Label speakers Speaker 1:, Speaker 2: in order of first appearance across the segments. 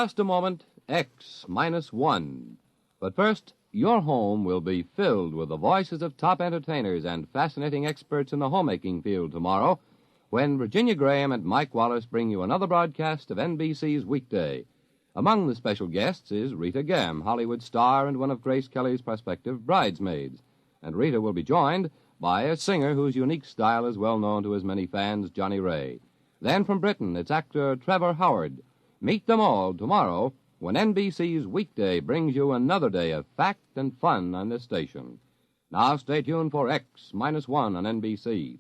Speaker 1: just a moment, X minus 1. But first, your home will be filled with the voices of top entertainers and fascinating experts in the homemaking field tomorrow when Virginia Graham and Mike Wallace bring you another broadcast of NBC's Weekday. Among the special guests is Rita Gam, Hollywood star and one of Grace Kelly's prospective bridesmaids. And Rita will be joined by a singer whose unique style is well known to his many fans, Johnny Ray. Then from Britain, it's actor Trevor Howard. Meet them all tomorrow when NBC's Weekday brings you another day of fact and fun on this station. Now stay tuned for X minus 1 on NBC.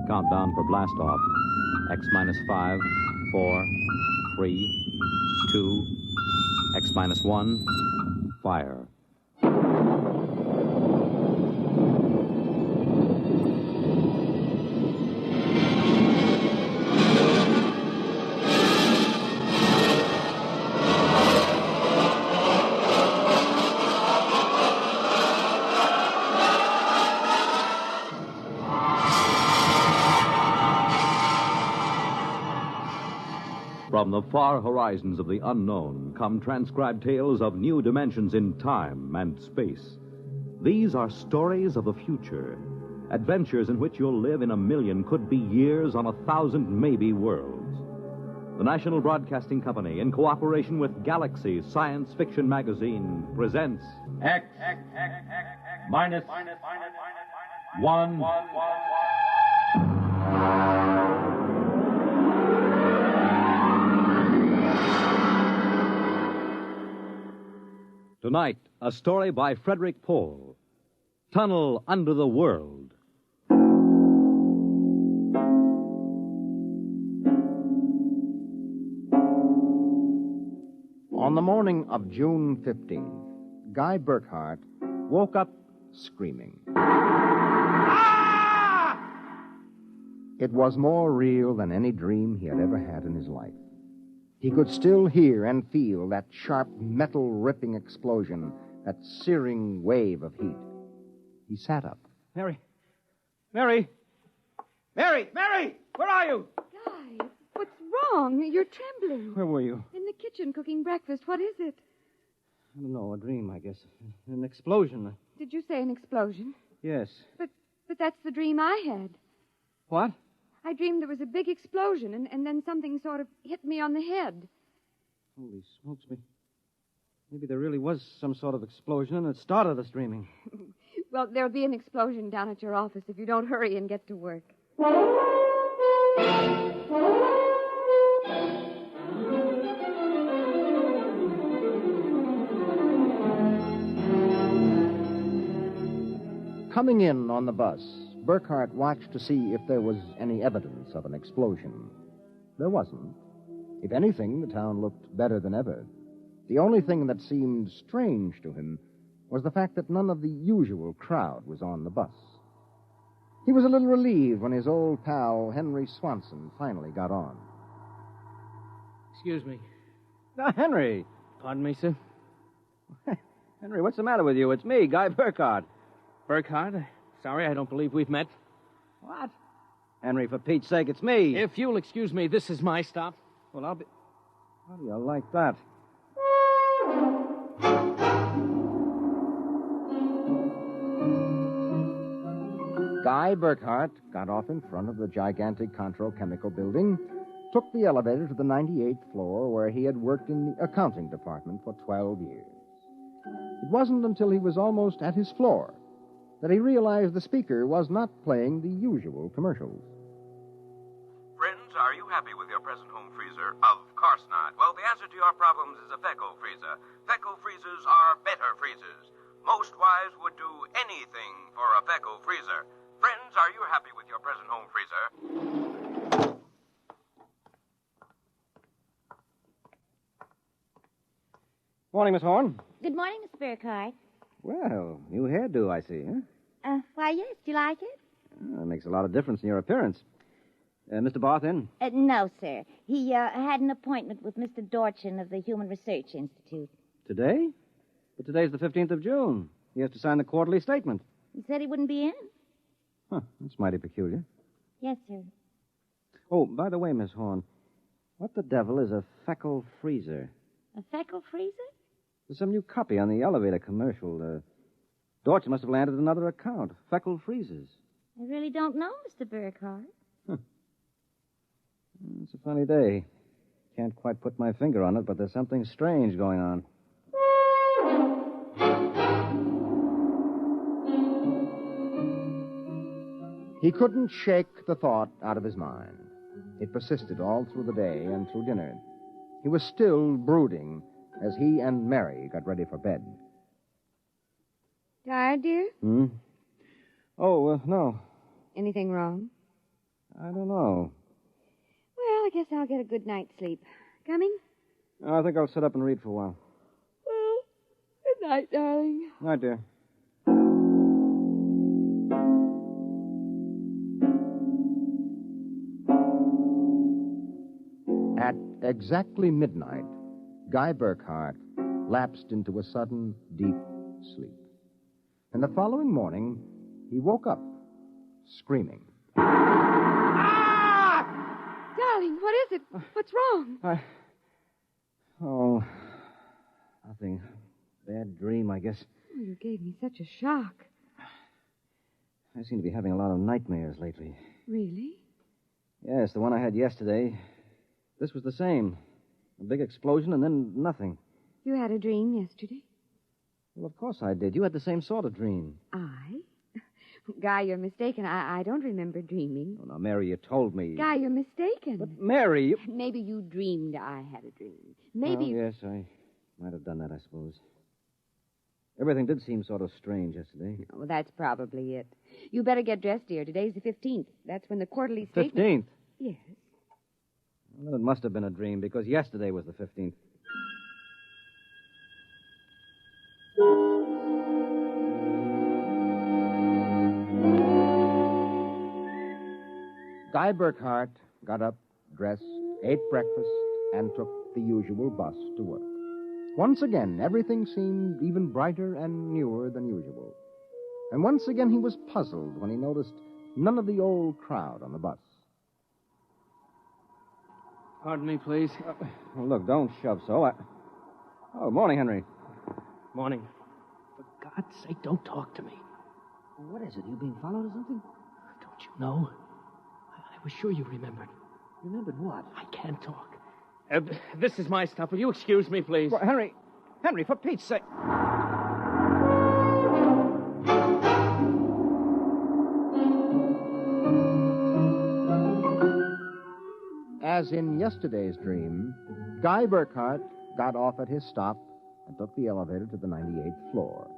Speaker 2: Countdown for blast off. X minus 5, 4, 3, 2, X minus 1, fire. From the far horizons of the unknown come transcribed tales of new dimensions in time and space. These are stories of the future, adventures in which you'll live in a million, could be years, on 1,000 maybe worlds. The National Broadcasting Company, in cooperation with Galaxy Science Fiction Magazine, presents
Speaker 3: X minus 1.
Speaker 2: Tonight, a story by Frederick Pohl, Tunnel Under the World.
Speaker 4: On the morning of June 15th, Guy Burkhart woke up screaming. Ah! It was more real than any dream he had ever had in his life. He could still hear and feel that sharp, metal-ripping explosion, that searing wave of heat. He sat up.
Speaker 5: Mary! Where are you?
Speaker 6: Guy, what's wrong? You're trembling.
Speaker 5: Where were you?
Speaker 6: In the kitchen cooking breakfast. What is it?
Speaker 5: I don't know, a dream, I guess. An explosion.
Speaker 6: Did you say an explosion?
Speaker 5: Yes.
Speaker 6: But that's the dream I had.
Speaker 5: What?
Speaker 6: I dreamed there was a big explosion, and then something sort of hit me on the head.
Speaker 5: Holy smokes, maybe there really was some sort of explosion, and it started us dreaming.
Speaker 6: Well, there'll be an explosion down at your office if you don't hurry and get to work.
Speaker 4: Coming in on the bus, Burkhart watched to see if there was any evidence of an explosion. There wasn't. If anything, the town looked better than ever. The only thing that seemed strange to him was the fact that none of the usual crowd was on the bus. He was a little relieved when his old pal, Henry Swanson, finally got on.
Speaker 5: Excuse me.
Speaker 4: Henry!
Speaker 5: Pardon me, sir? Henry, what's the matter with you? It's me, Guy Burkhart. Burkhart? Sorry, I don't believe we've met.
Speaker 4: What? Henry, for Pete's sake, it's me.
Speaker 5: If you'll excuse me, this is my stop.
Speaker 4: Well, I'll be... How do you like that? Guy Burkhart got off in front of the gigantic Contro Chemical Building, took the elevator to the 98th floor where he had worked in the accounting department for 12 years. It wasn't until he was almost at his floor that he realized the speaker was not playing the usual commercials.
Speaker 7: Friends, are you happy with your present home freezer? Of course not. Well, the answer to your problems is a Fecco freezer. Fecco freezers are better freezers. Most wives would do anything for a Fecco freezer. Friends, are you happy with your present home freezer?
Speaker 5: Morning, Miss Horn.
Speaker 8: Good morning, Mr. Burkhart.
Speaker 5: Well, new hairdo, I see, huh?
Speaker 8: Why, yes. Do you like it?
Speaker 5: That makes a lot of difference in your appearance. Mr. Barth in?
Speaker 8: No, sir. He had an appointment with Mr. Dorchin of the Human Research Institute.
Speaker 5: Today? But today's the 15th of June. He has to sign the quarterly statement.
Speaker 8: He said he wouldn't be in.
Speaker 5: Huh, that's mighty peculiar.
Speaker 8: Yes, sir.
Speaker 5: Oh, by the way, Miss Horn, what the devil is a feckle freezer?
Speaker 8: A feckle freezer?
Speaker 5: There's some new copy on the elevator commercial. Dorch must have landed another account. Feckle freezers.
Speaker 8: I really don't know, Mr. Burkhardt.
Speaker 5: It's a funny day. Can't quite put my finger on it, but there's something strange going on.
Speaker 4: He couldn't shake the thought out of his mind. It persisted all through the day and through dinner. He was still brooding as he and Mary got ready for bed.
Speaker 6: Tired, dear?
Speaker 5: Oh, no.
Speaker 6: Anything wrong?
Speaker 5: I don't know.
Speaker 6: Well, I guess I'll get a good night's sleep. Coming?
Speaker 5: I think I'll sit up and read for a while.
Speaker 6: Well, good night, darling.
Speaker 5: Night, dear.
Speaker 4: At exactly midnight, Guy Burkhardt lapsed into a sudden, deep sleep. And the following morning, he woke up, screaming.
Speaker 6: Darling, what is it? What's wrong?
Speaker 5: Oh, nothing. Bad dream, I guess.
Speaker 6: Oh, you gave me such a shock.
Speaker 5: I seem to be having a lot of nightmares lately.
Speaker 6: Really?
Speaker 5: Yes, the one I had yesterday. This was the same. A big explosion and then nothing.
Speaker 6: You had a dream yesterday?
Speaker 5: Well, of course I did. You had the same sort of dream.
Speaker 6: I? Guy, you're mistaken. I don't remember dreaming.
Speaker 5: Oh, now, Mary, you told me.
Speaker 6: Guy, you're mistaken.
Speaker 5: But, Mary, you...
Speaker 6: Maybe you dreamed I had a dream. Maybe...
Speaker 5: Well, yes, I might have done that, I suppose. Everything did seem sort of strange yesterday.
Speaker 6: Oh, that's probably it. You better get dressed, dear. Today's the 15th. That's when the quarterly statement...
Speaker 5: 15th?
Speaker 6: Yes.
Speaker 5: Well, it must have been a dream, because yesterday was the 15th.
Speaker 4: Guy Burkhardt got up, dressed, ate breakfast, and took the usual bus to work. Once again, everything seemed even brighter and newer than usual. And once again, he was puzzled when he noticed none of the old crowd on the bus.
Speaker 5: Pardon me, please. Well, look, don't shove so. Oh, morning, Henry.
Speaker 9: Morning. For God's sake, don't talk to me.
Speaker 5: What is it? You being followed or something?
Speaker 9: Don't you know? I was sure you remembered.
Speaker 5: Remembered what?
Speaker 9: I can't talk. This is my stuff. Will you excuse me, please?
Speaker 5: Well, Henry, for Pete's sake.
Speaker 4: As in yesterday's dream, Guy Burkhardt got off at his stop and took the elevator to the 98th floor.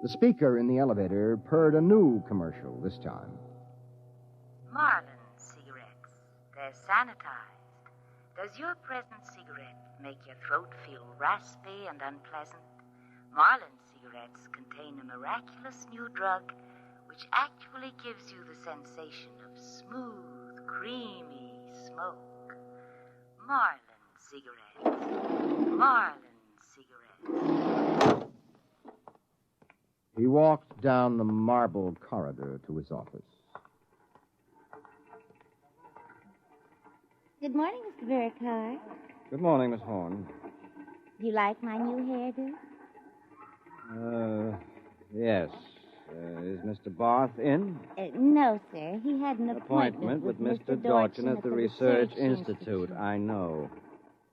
Speaker 4: The speaker in the elevator purred a new commercial this time.
Speaker 10: Marlin cigarettes. They're sanitized. Does your present cigarette make your throat feel raspy and unpleasant? Marlin cigarettes contain a miraculous new drug which actually gives you the sensation of smooth, creamy smoke. Marlin cigarettes. Marlin cigarettes.
Speaker 4: He walked down the marble corridor to his office.
Speaker 8: Good morning, Mr. Burkhardt.
Speaker 5: Good morning, Miss Horn.
Speaker 8: Do you like my new hairdo?
Speaker 5: Yes. Is Mr. Barth in?
Speaker 8: No, sir. He had an
Speaker 5: Appointment with Mr. Dorchin at the Research Institute. I know.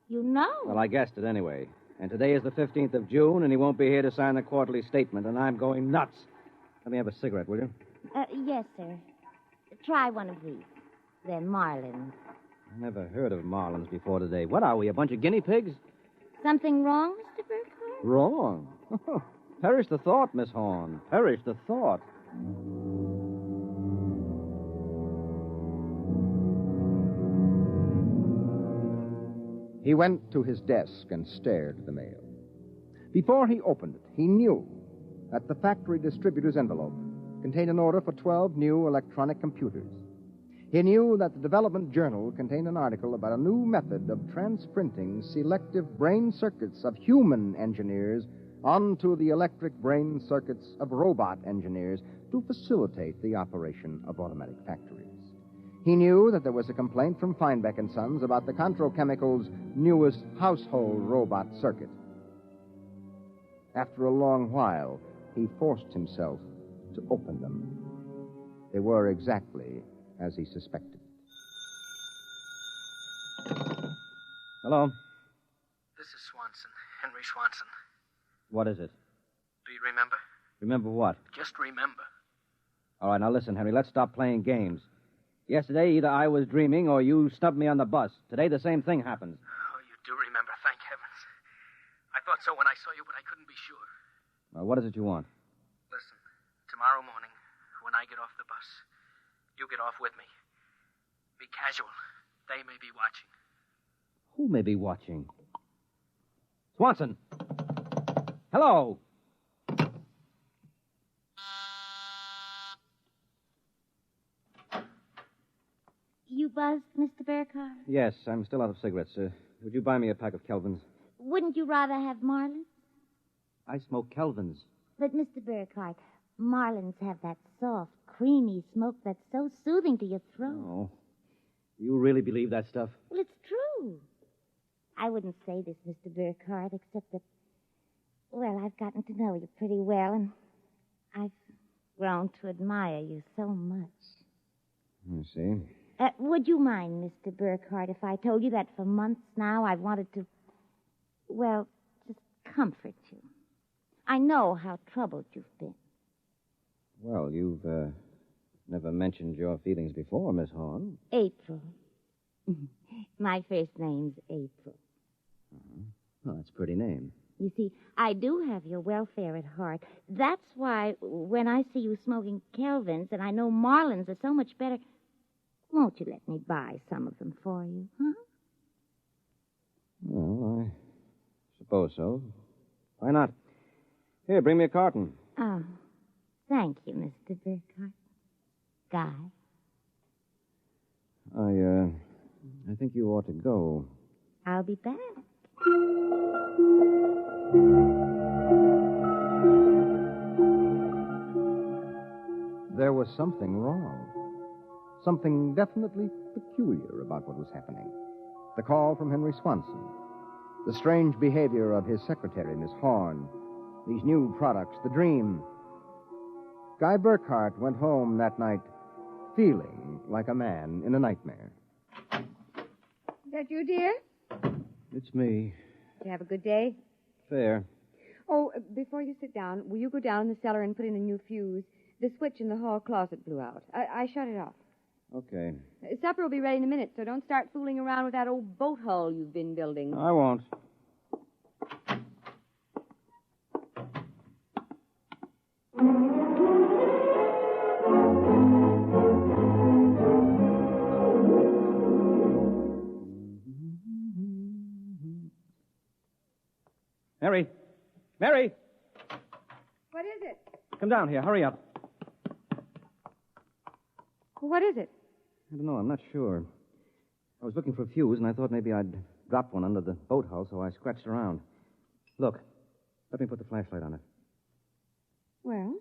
Speaker 8: You know?
Speaker 5: Well, I guessed it anyway. And today is the 15th of June, and he won't be here to sign the quarterly statement, and I'm going nuts. Let me have a cigarette, will you?
Speaker 8: Yes, sir. Try one of these. They're Marlins.
Speaker 5: I never heard of Marlins before today. What are we, a bunch of guinea pigs?
Speaker 8: Something wrong, Mr. Burkhardt?
Speaker 5: Wrong? Perish the thought, Miss Horn. Perish the thought.
Speaker 4: He went to his desk and stared at the mail. Before he opened it, he knew that the factory distributor's envelope contained an order for 12 new electronic computers. He knew that the development journal contained an article about a new method of transprinting selective brain circuits of human engineers onto the electric brain circuits of robot engineers to facilitate the operation of automatic factories. He knew that there was a complaint from Feinbeck & Sons about the Contro Chemicals' newest household robot circuit. After a long while, he forced himself to open them. They were exactly as he suspected.
Speaker 5: Hello.
Speaker 11: This is Swanson, Henry Swanson.
Speaker 5: What is it?
Speaker 11: Do you remember?
Speaker 5: Remember what?
Speaker 11: Just remember.
Speaker 5: All right, now listen, Henry, let's stop playing games. Yesterday, either I was dreaming or you snubbed me on the bus. Today, the same thing happens.
Speaker 11: Oh, you do remember, thank heavens. I thought so when I saw you, but I couldn't be sure.
Speaker 5: Well, what is it you want?
Speaker 11: Listen, tomorrow morning, when I get off the bus, you get off with me. Be casual. They may be watching.
Speaker 5: Who may be watching? Swanson! Hello!
Speaker 8: You buzzed, Mr. Burkhardt?
Speaker 5: Yes, I'm still out of cigarettes. Would you buy me a pack of Kelvins?
Speaker 8: Wouldn't you rather have Marlins?
Speaker 5: I smoke Kelvins.
Speaker 8: But, Mr. Burkhardt, Marlins have that soft, creamy smoke that's so soothing to your throat.
Speaker 5: Oh. You really believe that stuff?
Speaker 8: Well, it's true. I wouldn't say this, Mr. Burkhardt, except that, well, I've gotten to know you pretty well, and I've grown to admire you so much.
Speaker 5: I see.
Speaker 8: Would you mind, Mr. Burkhardt, if I told you that for months now I've wanted to, well, just comfort you? I know how troubled you've been.
Speaker 5: Well, you've never mentioned your feelings before, Miss Horn.
Speaker 8: April. My first name's April.
Speaker 5: Uh-huh. Well, that's a pretty name.
Speaker 8: You see, I do have your welfare at heart. That's why when I see you smoking Kelvins and I know Marlins are so much better, won't you let me buy some of them for you, huh?
Speaker 5: Well, I suppose so. Why not? Here, bring me a carton.
Speaker 8: Oh, thank you, Mr. Burkhardt. Guy.
Speaker 5: I think you ought to go.
Speaker 8: I'll be back.
Speaker 4: There was something wrong. Something definitely peculiar about what was happening. The call from Henry Swanson. The strange behavior of his secretary, Miss Horn. These new products, the dream. Guy Burkhardt went home that night feeling like a man in a nightmare.
Speaker 6: Is that you, dear?
Speaker 5: It's me.
Speaker 6: Did you have a good day?
Speaker 5: Fair.
Speaker 6: Oh, before you sit down, will you go down in the cellar and put in a new fuse? The switch in the hall closet blew out. I shut it off.
Speaker 5: Okay.
Speaker 6: Supper will be ready in a minute, so don't start fooling around with that old boat hull you've been building.
Speaker 5: I won't. Mary! Mary!
Speaker 6: What is it?
Speaker 5: Come down here. Hurry up.
Speaker 6: What is it?
Speaker 5: I don't know. I'm not sure. I was looking for a fuse, and I thought maybe I'd dropped one under the boat hull, so I scratched around. Look. Let me put the flashlight on it.
Speaker 6: Well?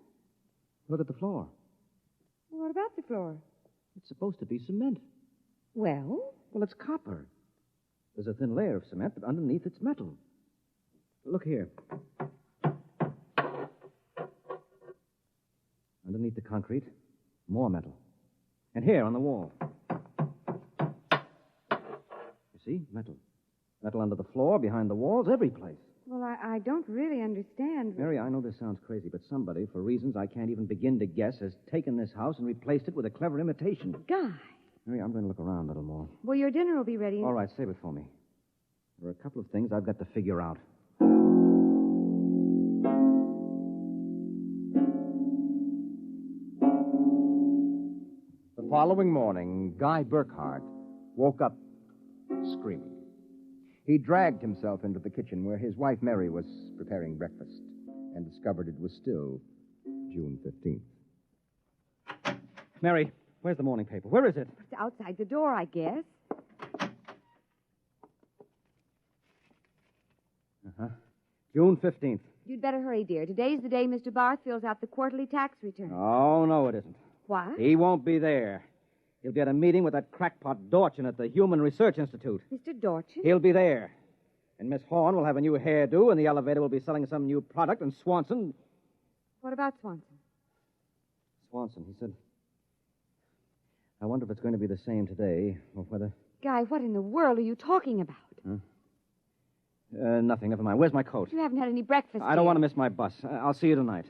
Speaker 5: Look at the floor.
Speaker 6: What about the floor?
Speaker 5: It's supposed to be cement.
Speaker 6: Well?
Speaker 5: Well, it's copper. There's a thin layer of cement, but underneath it's metal. Look here. Underneath the concrete, more metal. And here on the wall. You see? Metal. Metal under the floor, behind the walls, every place.
Speaker 6: Well, I don't really understand.
Speaker 5: Mary, I know this sounds crazy, but somebody, for reasons I can't even begin to guess, has taken this house and replaced it with a clever imitation.
Speaker 6: Guy.
Speaker 5: Mary, I'm going to look around a little more.
Speaker 6: Well, your dinner will be ready.
Speaker 5: All right, save it for me. There are a couple of things I've got to figure out.
Speaker 4: The following morning, Guy Burkhardt woke up screaming. He dragged himself into the kitchen where his wife Mary was preparing breakfast and discovered it was still June 15th.
Speaker 5: Mary, where's the morning paper? Where is it?
Speaker 6: It's outside the door, I guess.
Speaker 5: Uh-huh. June 15th.
Speaker 6: You'd better hurry, dear. Today's the day Mr. Barth fills out the quarterly tax return.
Speaker 5: Oh, no, it isn't.
Speaker 6: What?
Speaker 5: He won't be there. He'll be at a meeting with that crackpot Dorchin at the Human Research Institute.
Speaker 6: Mr. Dorchin?
Speaker 5: He'll be there. And Miss Horn will have a new hairdo, and the elevator will be selling some new product, and Swanson...
Speaker 6: What about Swanson?
Speaker 5: Swanson, he said... I wonder if it's going to be the same today, or whether...
Speaker 6: Guy, what in the world are you talking about?
Speaker 5: Huh? Nothing. Never mind. Where's my coat?
Speaker 6: You haven't had any breakfast
Speaker 5: I don't want to miss my bus. I'll see you tonight.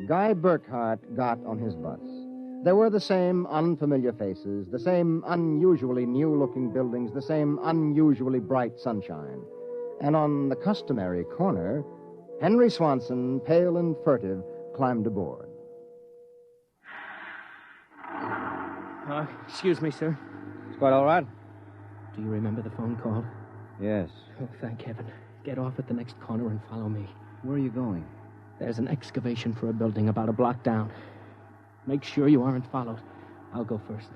Speaker 4: Guy Burkhart got on his bus. There were the same unfamiliar faces, the same unusually new-looking buildings, the same unusually bright sunshine. And on the customary corner, Henry Swanson, pale and furtive, climbed aboard.
Speaker 9: Excuse me, sir.
Speaker 5: It's quite all right.
Speaker 9: Do you remember the phone call?
Speaker 5: Yes.
Speaker 9: Oh, thank heaven. Get off at the next corner and follow me.
Speaker 5: Where are you going?
Speaker 9: There's an excavation for a building about a block down. Make sure you aren't followed. I'll go first.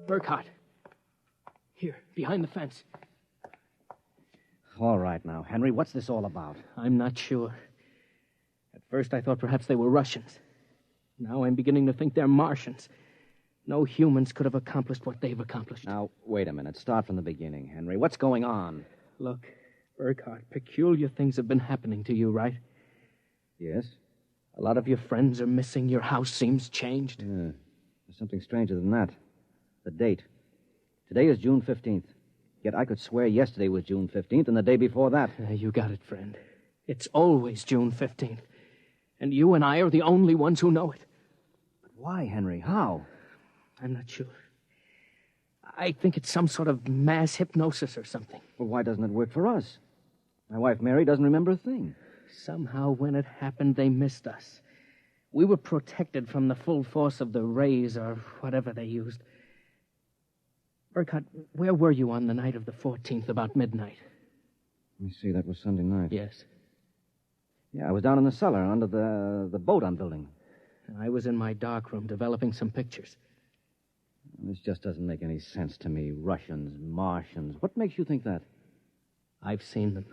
Speaker 9: Burkhart. Here, behind the fence.
Speaker 5: All right now, Henry, what's this all about?
Speaker 9: I'm not sure. At first I thought perhaps they were Russians. Now I'm beginning to think they're Martians. No humans could have accomplished what they've accomplished.
Speaker 5: Now, wait a minute. Start from the beginning, Henry. What's going on?
Speaker 9: Look, Burkhart, peculiar things have been happening to you, right?
Speaker 5: Yes?
Speaker 9: A lot of your friends are missing. Your house seems changed.
Speaker 5: Yeah. There's something stranger than that. The date. Today is June 15th. Yet I could swear yesterday was June 15th and the day before that.
Speaker 9: You got it, friend. It's always June 15th. And you and I are the only ones who know it.
Speaker 5: But why, Henry? How?
Speaker 9: I'm not sure. I think it's some sort of mass hypnosis or something.
Speaker 5: Well, why doesn't it work for us? My wife, Mary, doesn't remember a thing.
Speaker 9: Somehow, when it happened, they missed us. We were protected from the full force of the rays or whatever they used. Burkhart, where were you on the night of the 14th, about midnight?
Speaker 5: Let me see, that was Sunday night.
Speaker 9: Yes.
Speaker 5: Yeah, I was down in the cellar under the boat I'm building.
Speaker 9: I was in my darkroom developing some pictures.
Speaker 5: This just doesn't make any sense to me. Russians, Martians. What makes you think that?
Speaker 9: I've seen them.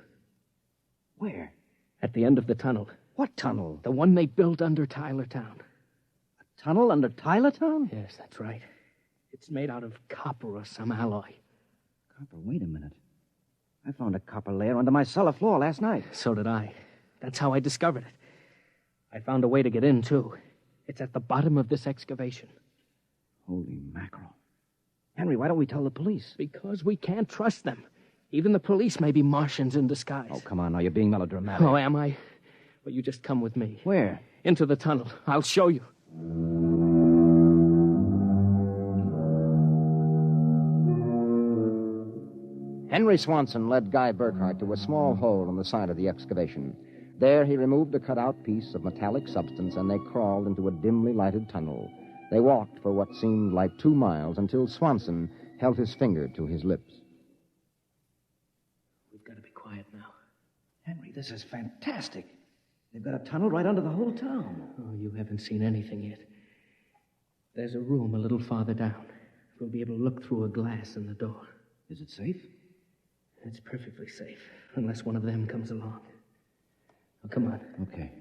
Speaker 5: Where?
Speaker 9: At the end of the tunnel.
Speaker 5: What tunnel?
Speaker 9: The one they built under Tylertown.
Speaker 5: A tunnel under Tylertown?
Speaker 9: Yes, that's right. It's made out of copper or some alloy.
Speaker 5: Copper? Wait a minute. I found a copper layer under my cellar floor last night.
Speaker 9: So did I. That's how I discovered it. I found a way to get in, too. It's at the bottom of this excavation.
Speaker 5: Holy mackerel. Henry, why don't we tell the police?
Speaker 9: Because we can't trust them. Even the police may be Martians in disguise.
Speaker 5: Oh, come on now. You're being melodramatic.
Speaker 9: Oh, am I? Well, you just come with me.
Speaker 5: Where?
Speaker 9: Into the tunnel. I'll show you.
Speaker 4: Henry Swanson led Guy Burkhart to a small hole in the side of the excavation. There he removed a cut-out piece of metallic substance, and they crawled into a dimly lighted tunnel. They walked for what seemed like 2 miles until Swanson held his finger to his lips.
Speaker 9: We've got to be quiet now.
Speaker 5: Henry, this is fantastic. They've got a tunnel right under the whole town.
Speaker 9: Oh, you haven't seen anything yet. There's a room a little farther down. We'll be able to look through a glass in the door.
Speaker 5: Is it safe?
Speaker 9: It's perfectly safe, unless one of them comes along. Oh, come on.
Speaker 5: Okay.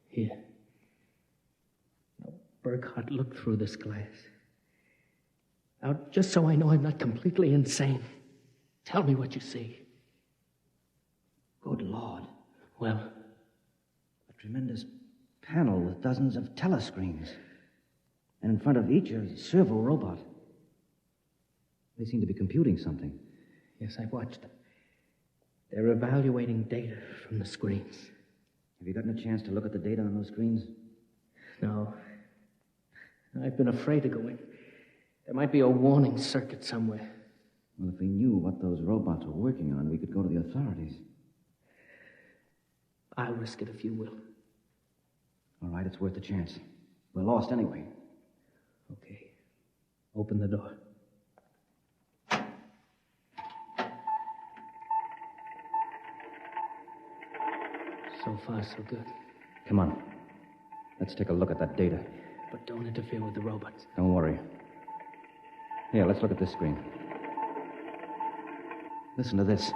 Speaker 9: Here. Now, Burkhart, look through this glass. Now, just so I know I'm not completely insane, tell me what you see.
Speaker 5: Good Lord.
Speaker 9: Well?
Speaker 5: A tremendous panel with dozens of telescreens. And in front of each, a servo robot. They seem to be computing something.
Speaker 9: Yes, I've watched them. They're evaluating data from the screens.
Speaker 5: Have you gotten a chance to look at the data on those screens?
Speaker 9: No. I've been afraid to go in. There might be a warning circuit somewhere.
Speaker 5: Well, if we knew what those robots were working on, we could go to the authorities.
Speaker 9: I'll risk it if you will.
Speaker 5: All right, it's worth a chance. We're lost anyway.
Speaker 9: Okay. Open the door. So far, so good.
Speaker 5: Come on. Let's take a look at that data.
Speaker 9: But don't interfere with the robots.
Speaker 5: Don't worry. Here, let's look at this screen. Listen to this.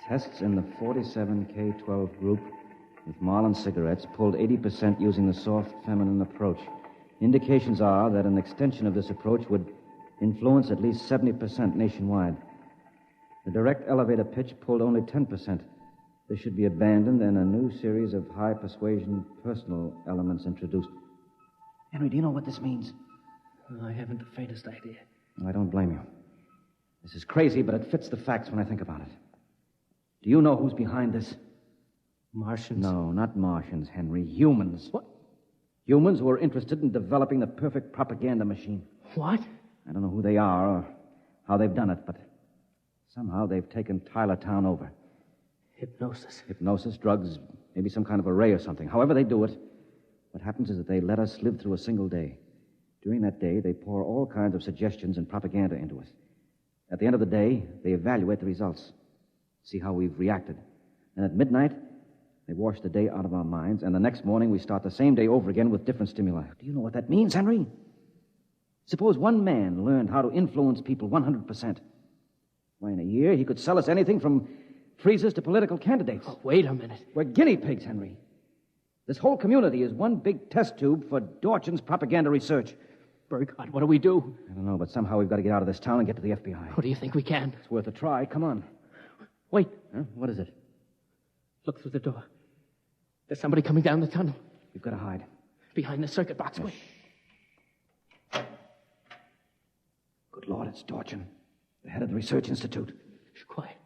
Speaker 5: Tests in the 47K12 group with Marlin cigarettes pulled 80% using the soft feminine approach. Indications are that an extension of this approach would influence at least 70% nationwide. The direct elevator pitch pulled only 10%. This should be abandoned and a new series of high persuasion personal elements introduced. Henry, do you know what this means?
Speaker 9: I haven't the faintest idea.
Speaker 5: I don't blame you. This is crazy, but it fits the facts when I think about it. Do you know who's behind this?
Speaker 9: Martians?
Speaker 5: No, not Martians, Henry. Humans.
Speaker 9: What?
Speaker 5: Humans who are interested in developing the perfect propaganda machine.
Speaker 9: What?
Speaker 5: I don't know who they are or how they've done it, but somehow they've taken Tylertown over.
Speaker 9: Hypnosis.
Speaker 5: Hypnosis, drugs, maybe some kind of array or something. However they do it, what happens is that they let us live through a single day. During that day, they pour all kinds of suggestions and propaganda into us. At the end of the day, they evaluate the results, see how we've reacted. And at midnight, they wash the day out of our minds, and the next morning we start the same day over again with different stimuli. Do you know what that means, Henry? Suppose one man learned how to influence people 100%. Why, in a year, he could sell us anything from freezers to political candidates.
Speaker 9: Oh, wait a minute.
Speaker 5: We're guinea pigs, Henry. This whole community is one big test tube for Dorchin's propaganda research.
Speaker 9: Burkhardt, what do we do?
Speaker 5: I don't know, but somehow we've got to get out of this town and get to the FBI.
Speaker 9: What do you think we can?
Speaker 5: It's worth a try. Come on.
Speaker 9: Wait.
Speaker 5: Huh? What is it?
Speaker 9: Look through the door. There's somebody coming down the tunnel.
Speaker 5: We've got to hide.
Speaker 9: Behind the circuit box. Wait.
Speaker 5: Good Lord, it's Dorchin, the head of the Research Institute.
Speaker 9: Shh, quiet.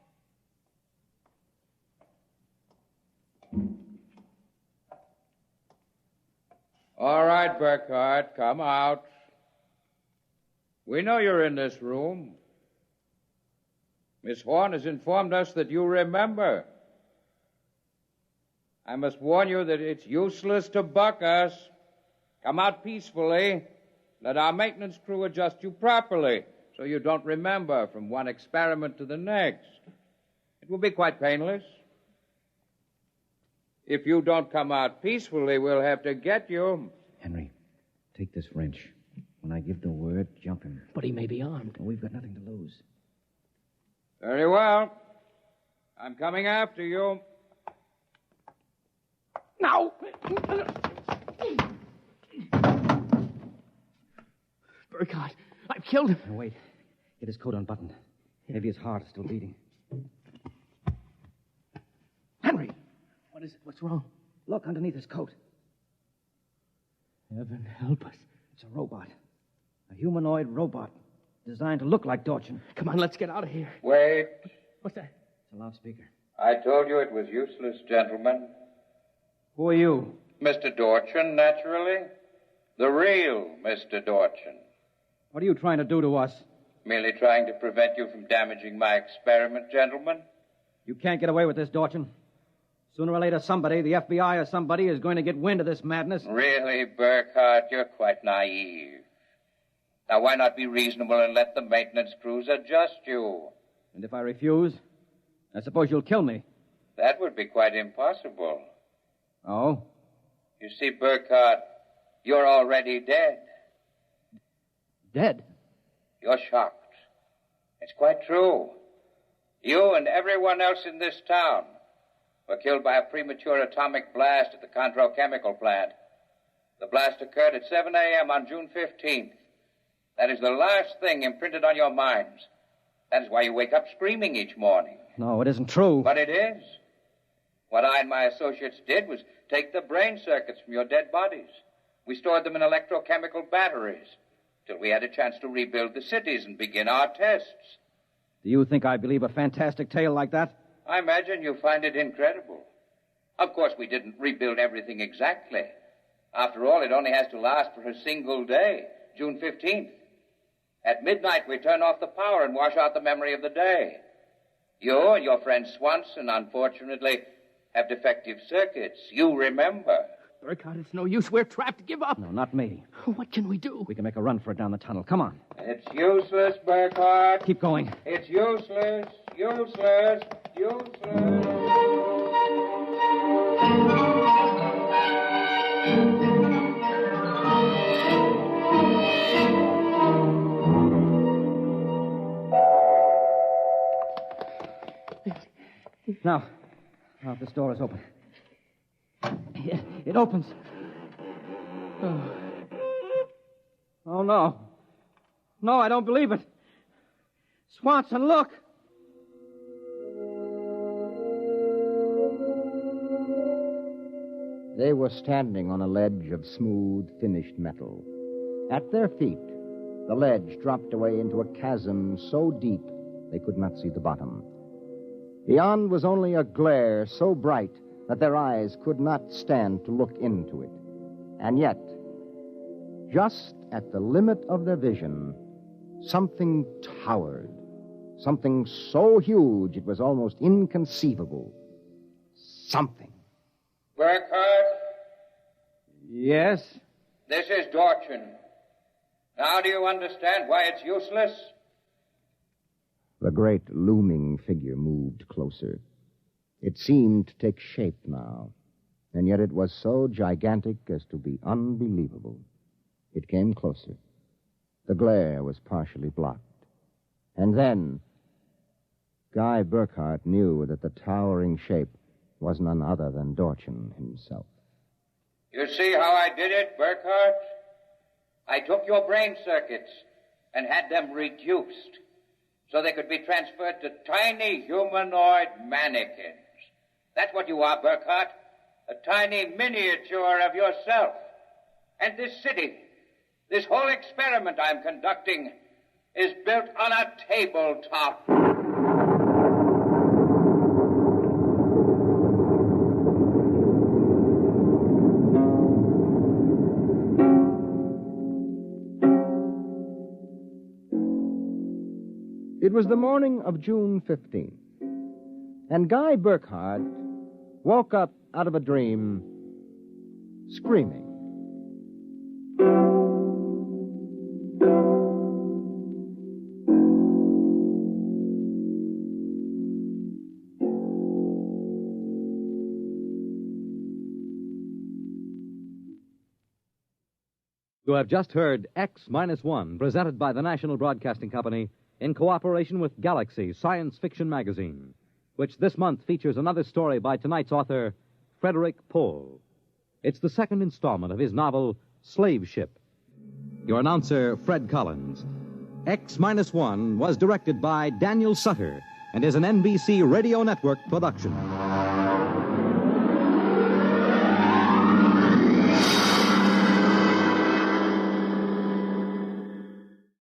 Speaker 12: All right, Burkhardt, come out. We know you're in this room. Miss Horn has informed us that you remember. I must warn you that it's useless to buck us. Come out peacefully. Let our maintenance crew adjust you properly so you don't remember from one experiment to the next. It will be quite painless. If you don't come out peacefully, we'll have to get you.
Speaker 5: Henry, take this wrench. When I give the word, jump him.
Speaker 9: But he may be armed.
Speaker 5: Well, we've got nothing to lose.
Speaker 12: Very well. I'm coming after you.
Speaker 9: Now! Burkhardt, I've killed him.
Speaker 5: Now, wait. Get his coat unbuttoned. Maybe his heart is still beating. Henry!
Speaker 9: What is it? What's wrong?
Speaker 5: Look underneath his coat.
Speaker 9: Heaven help us.
Speaker 5: It's a robot. A humanoid robot designed to look like Dorchin.
Speaker 9: Come on, let's get out of here.
Speaker 12: Wait.
Speaker 9: What's that?
Speaker 5: It's a loudspeaker.
Speaker 12: I told you it was useless, gentlemen.
Speaker 5: Who are you?
Speaker 12: Mr. Dorchin, naturally. The real Mr. Dorchin.
Speaker 5: What are you trying to do to us?
Speaker 12: Merely trying to prevent you from damaging my experiment, gentlemen.
Speaker 5: You can't get away with this, Dorchin. Sooner or later, somebody, the FBI or somebody, is going to get wind of this madness.
Speaker 12: Really, Burkhardt, you're quite naive. Now, why not be reasonable and let the maintenance crews adjust you?
Speaker 5: And if I refuse, I suppose you'll kill me.
Speaker 12: That would be quite impossible.
Speaker 5: Oh?
Speaker 12: You see, Burkhardt, you're already dead.
Speaker 5: Dead?
Speaker 12: You're shocked. It's quite true. You and everyone else in this town were killed by a premature atomic blast at the Contro chemical plant. The blast occurred at 7 a.m. on June 15th. That is the last thing imprinted on your minds. That is why you wake up screaming each morning.
Speaker 5: No, it isn't true.
Speaker 12: But it is. What I and my associates did was take the brain circuits from your dead bodies. We stored them in electrochemical batteries till we had a chance to rebuild the cities and begin our tests.
Speaker 5: Do you think I believe a fantastic tale like that?
Speaker 12: I imagine you find it incredible. Of course, we didn't rebuild everything exactly. After all, it only has to last for a single day, June 15th. At midnight, we turn off the power and wash out the memory of the day. You and your friend Swanson, unfortunately, have defective circuits. You remember.
Speaker 9: Burkhardt, it's no use. We're trapped. Give up.
Speaker 5: No, not me.
Speaker 9: What can we do?
Speaker 5: We can make a run for it down the tunnel. Come on.
Speaker 12: It's useless, Burkhardt.
Speaker 5: Keep going.
Speaker 12: It's useless, useless, useless.
Speaker 5: Now, this door is open. It opens. Oh, no. No, I don't believe it. Swanson, look.
Speaker 4: They were standing on a ledge of smooth, finished metal. At their feet, the ledge dropped away into a chasm so deep they could not see the bottom. Beyond was only a glare so bright that their eyes could not stand to look into it. And yet, just at the limit of their vision, something towered. Something so huge it was almost inconceivable. Something.
Speaker 12: Burkhardt?
Speaker 5: Yes?
Speaker 12: This is Dorchin. Now do you understand why it's useless?
Speaker 4: The great looming figure moved closer. It seemed to take shape now, and yet it was so gigantic as to be unbelievable. It came closer. The glare was partially blocked. And then, Guy Burkhardt knew that the towering shape was none other than Dorchin himself.
Speaker 12: You see how I did it, Burkhardt? I took your brain circuits and had them reduced so they could be transferred to tiny humanoid mannequins. That's what you are, Burkhardt. A tiny miniature of yourself. And this city, this whole experiment I'm conducting, is built on a tabletop.
Speaker 4: It was the morning of June 15th, and Guy Burkhardt woke up out of a dream screaming.
Speaker 2: You have just heard X-1, presented by the National Broadcasting Company in cooperation with Galaxy Science Fiction Magazine, which this month features another story by tonight's author, Frederick Pohl. It's the second installment of his novel, Slave Ship. Your announcer, Fred Collins. X-1 was directed by Daniel Sutter and is an NBC Radio Network production.